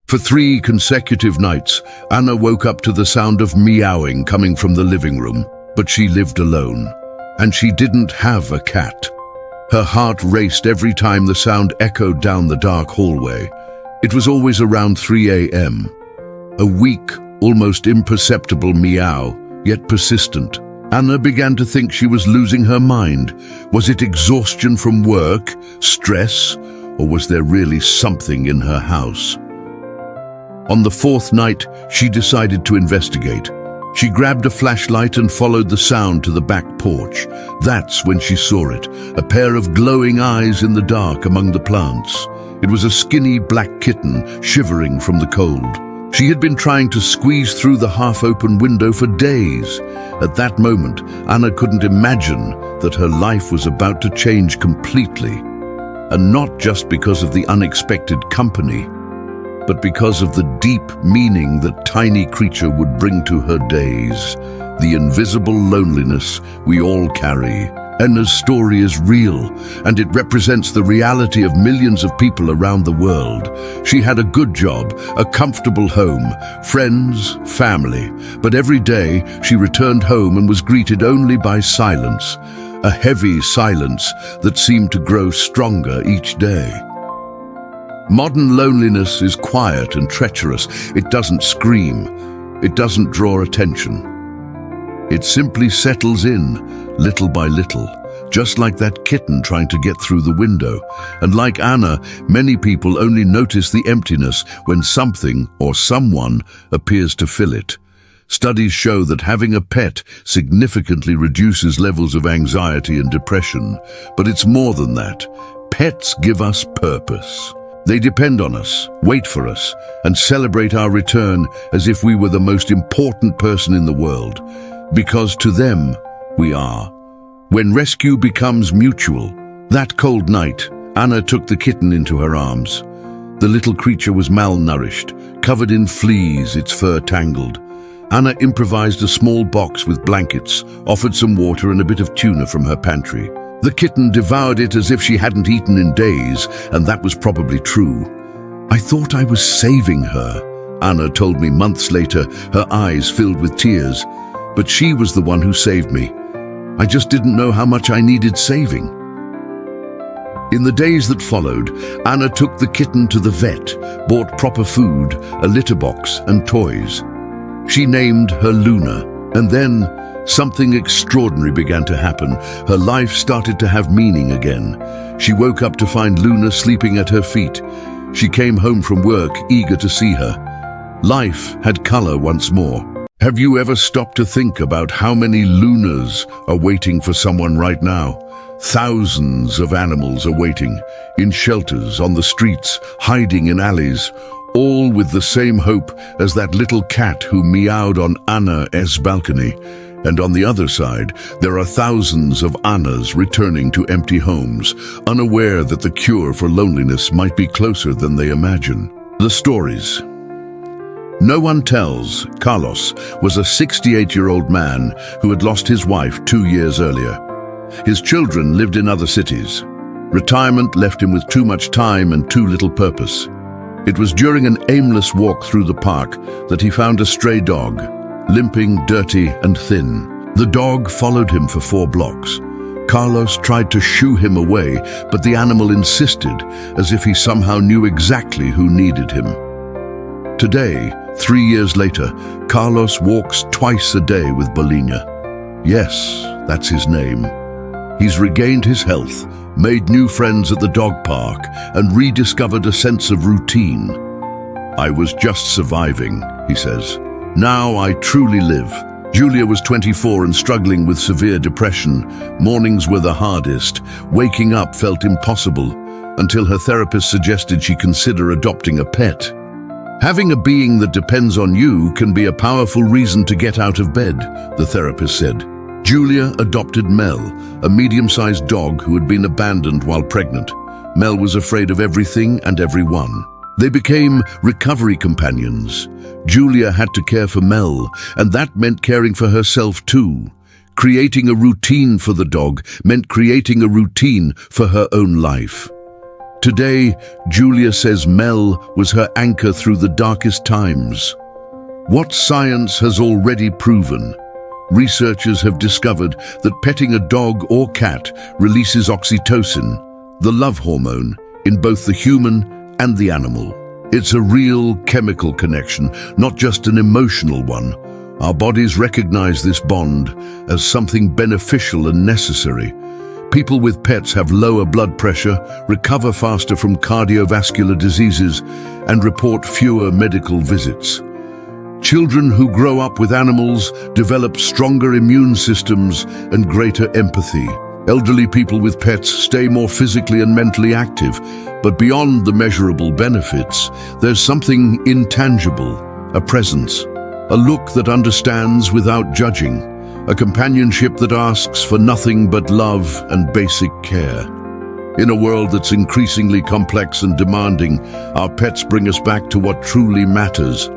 For 3 consecutive nights, Anna woke up to the sound of meowing coming from the living room, but she lived alone, and she didn't have a cat. Her heart raced every time the sound echoed down the dark hallway. It was always around 3 a.m. A weak, almost imperceptible meow, yet persistent. Anna began to think she was losing her mind. Was it exhaustion from work, stress, or was there really something in her house? On the 4th night, she decided to investigate. She grabbed a flashlight and followed the sound to the back porch. That's when she saw it, a pair of glowing eyes in the dark among the plants. It was a skinny black kitten shivering from the cold. She had been trying to squeeze through the half-open window for days. At that moment, Anna couldn't imagine that her life was about to change completely. And not just because of the unexpected company, but because of the deep meaning that tiny creature would bring to her days, the invisible loneliness we all carry. Anna's story is real, and it represents the reality of millions of people around the world. She had a good job, a comfortable home, friends, family, but every day she returned home and was greeted only by silence, a heavy silence that seemed to grow stronger each day. Modern loneliness is quiet and treacherous. It doesn't scream. It doesn't draw attention. It simply settles in, little by little, just like that kitten trying to get through the window. And like Anna, many people only notice the emptiness when something or someone appears to fill it. Studies show that having a pet significantly reduces levels of anxiety and depression. But it's more than that. Pets give us purpose. They depend on us, wait for us, and celebrate our return as if we were the most important person in the world. Because to them, we are. When rescue becomes mutual, that cold night, Anna took the kitten into her arms. The little creature was malnourished, covered in fleas, its fur tangled. Anna improvised a small box with blankets, offered some water and a bit of tuna from her pantry. The kitten devoured it as if she hadn't eaten in days, and that was probably true. "I thought I was saving her," Anna told me months later, her eyes filled with tears. "But she was the one who saved me. I just didn't know how much I needed saving." In the days that followed, Anna took the kitten to the vet, bought proper food, a litter box, and toys. She named her Luna, and then something extraordinary began to happen. Her life started to have meaning again. She woke up to find Luna sleeping at her feet. She came home from work, eager to see her. Life had color once more. Have you ever stopped to think about how many Lunas are waiting for someone right now? Thousands of animals are waiting, in shelters, on the streets, hiding in alleys, all with the same hope as that little cat who meowed on Anna's balcony. And on the other side, there are thousands of Annas returning to empty homes, unaware that the cure for loneliness might be closer than they imagine. The stories. No One Tells, Carlos, was a 68-year-old man who had lost his wife 2 years earlier. His children lived in other cities. Retirement left him with too much time and too little purpose. It was during an aimless walk through the park that he found a stray dog, limping, dirty, and thin. The dog followed him for 4 blocks. Carlos tried to shoo him away, but the animal insisted, as if he somehow knew exactly who needed him. Today, 3 years later, Carlos walks twice a day with Bolina. Yes, that's his name. He's regained his health, made new friends at the dog park, and rediscovered a sense of routine. "I was just surviving," he says. "Now I truly live." Julia was 24 and struggling with severe depression. Mornings were the hardest. Waking up felt impossible, until her therapist suggested she consider adopting a pet. "Having a being that depends on you can be a powerful reason to get out of bed," the therapist said. Julia adopted Mel, a medium-sized dog who had been abandoned while pregnant. Mel was afraid of everything and everyone. They became recovery companions. Julia had to care for Mel, and that meant caring for herself too. Creating a routine for the dog meant creating a routine for her own life. Today, Julia says Mel was her anchor through the darkest times. What science has already proven? Researchers have discovered that petting a dog or cat releases oxytocin, the love hormone, in both the human and the animal. It's a real chemical connection, not just an emotional one. Our bodies recognize this bond as something beneficial and necessary. People with pets have lower blood pressure, recover faster from cardiovascular diseases, and report fewer medical visits. Children who grow up with animals develop stronger immune systems and greater empathy. Elderly people with pets stay more physically and mentally active, but beyond the measurable benefits, there's something intangible, a presence, a look that understands without judging, a companionship that asks for nothing but love and basic care. In a world that's increasingly complex and demanding, our pets bring us back to what truly matters.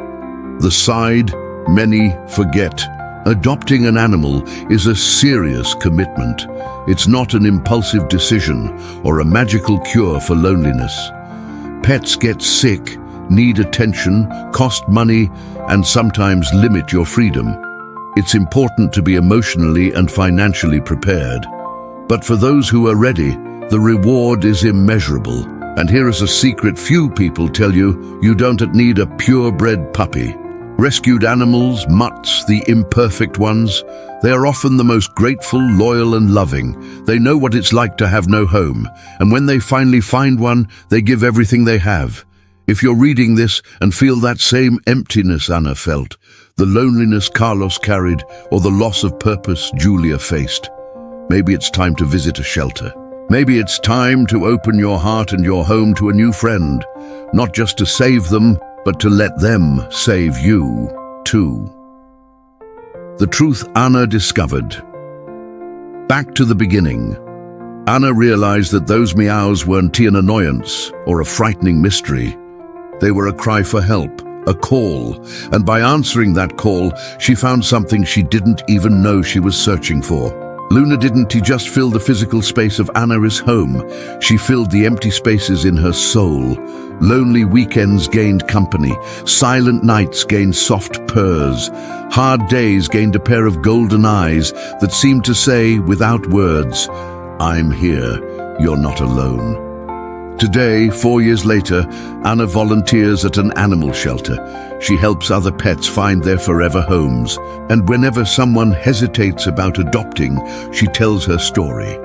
The side many forget. Adopting an animal is a serious commitment. It's not an impulsive decision or a magical cure for loneliness. Pets get sick, need attention, cost money, and sometimes limit your freedom. It's important to be emotionally and financially prepared. But for those who are ready, the reward is immeasurable. And here is a secret few people tell you: you don't need a purebred puppy. Rescued animals, mutts, the imperfect ones, they are often the most grateful, loyal, and loving. They know what it's like to have no home, and when they finally find one, they give everything they have. If you're reading this and feel that same emptiness Anna felt, the loneliness Carlos carried, or the loss of purpose Julia faced, maybe it's time to visit a shelter. Maybe it's time to open your heart and your home to a new friend, not just to save them, but to let them save you, too. The truth Anna discovered. Back to the beginning. Anna realized that those meows weren't an annoyance or a frightening mystery. They were a cry for help, a call, and by answering that call, she found something she didn't even know she was searching for. Luna didn't just fill the physical space of Anna's home, she filled the empty spaces in her soul. Lonely weekends gained company, silent nights gained soft purrs, hard days gained a pair of golden eyes that seemed to say, without words, "I'm here, you're not alone." Today, 4 years later, Anna volunteers at an animal shelter. She helps other pets find their forever homes. And whenever someone hesitates about adopting, she tells her story.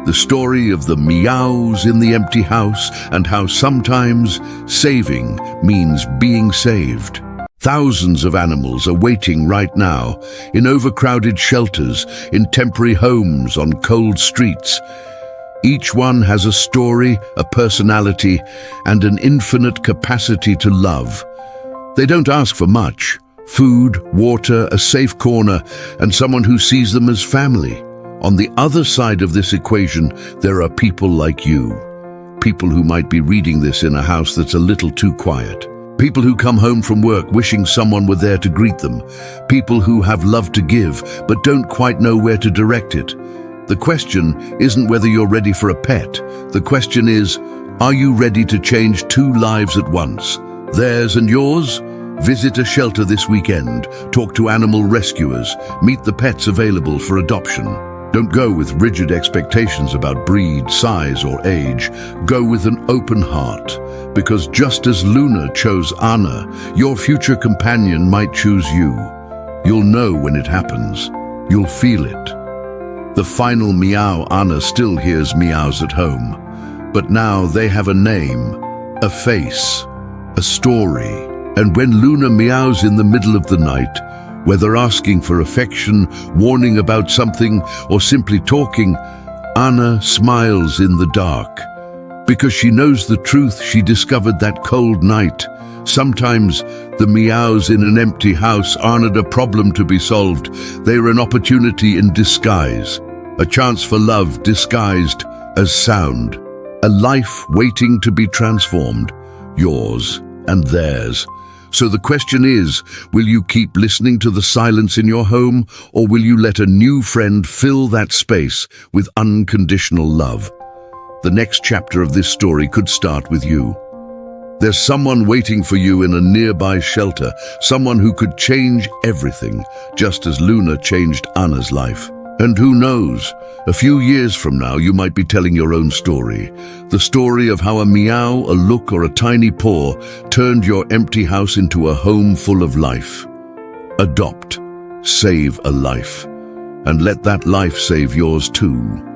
The story of the meows in the empty house and how sometimes saving means being saved. Thousands of animals are waiting right now, in overcrowded shelters, in temporary homes, on cold streets. Each one has a story, a personality, and an infinite capacity to love. They don't ask for much: food, water, a safe corner, and someone who sees them as family. On the other side of this equation, there are people like you. People who might be reading this in a house that's a little too quiet. People who come home from work wishing someone were there to greet them. People who have love to give, but don't quite know where to direct it. The question isn't whether you're ready for a pet. The question is, are you ready to change two lives at once? Theirs and yours? Visit a shelter this weekend. Talk to animal rescuers. Meet the pets available for adoption. Don't go with rigid expectations about breed, size, or age. Go with an open heart. Because just as Luna chose Anna, your future companion might choose you. You'll know when it happens. You'll feel it. The final meow Anna still hears meows at home, but now they have a name, a face, a story. And when Luna meows in the middle of the night, whether asking for affection, warning about something, or simply talking, Anna smiles in the dark. Because she knows the truth she discovered that cold night. Sometimes the meows in an empty house aren't a problem to be solved. They're an opportunity in disguise. A chance for love disguised as sound. A life waiting to be transformed. Yours and theirs. So the question is, will you keep listening to the silence in your home, or will you let a new friend fill that space with unconditional love? The next chapter of this story could start with you. There's someone waiting for you in a nearby shelter, someone who could change everything, just as Luna changed Anna's life. And who knows, a few years from now you might be telling your own story. The story of how a meow, a look, or a tiny paw turned your empty house into a home full of life. Adopt, save a life, and let that life save yours too.